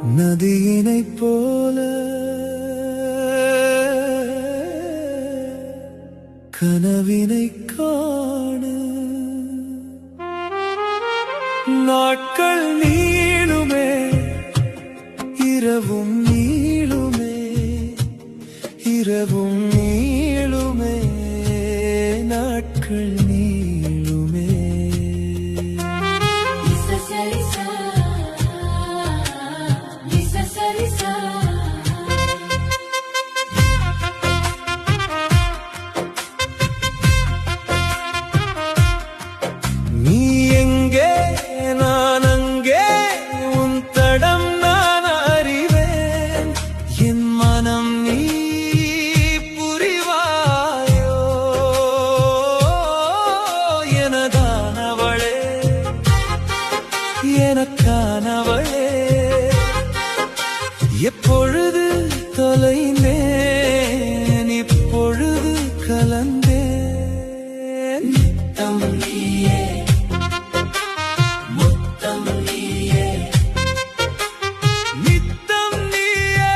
நதியினைப் போல கனவினைக் காண நாட்கள் நீளுமே, இரவும் நீளுமே, இரவும் நீளுமே, நாட்கள் நீளுமே. நீ எங்கே நான் அங்கே, உன் தடம் நான் அறிவேன். என் மனம் நீ புரிவாயோ, எனதானவளே, எனக்கானவளே. எப்பொழுது தொலைந்தேன், இப்பொழுது கலந்தேன். நித்தம் நீயே, முத்தம் நீயே, நித்தம் நீயே,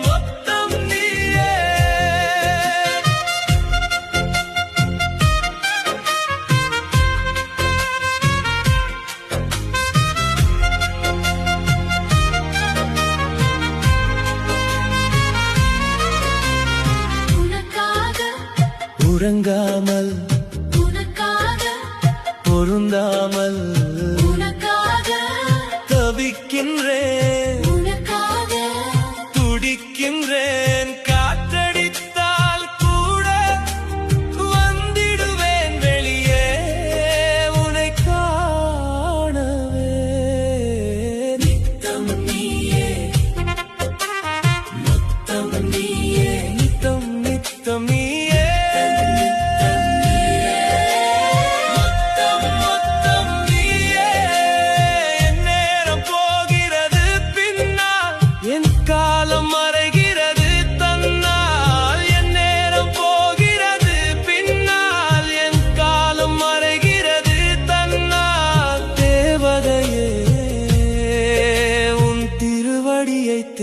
மொத்தம் நீயே. உறங்காமல், உனக்காக பொருந்தாமல் உனக்காக தவிக்கின்றேன், உனக்காக துடிக்கின்றேன். காற்றடித்தால் கூட வந்திடுவேன் வெளியே, உன்னை காணவே. நித்தம் நீயே, முத்தம் நீயே, நித்தம் நித்தம் நீயே, மொத்தம் நீயே. என் நேரம் போகிறது பின்னால், என் காலம் மறைகிறது தன்னால். என் நேரம் போகிறது பின்னால், என் காலம் மறைகிறது தன்னால். தேவதையே, உன் திருவடியை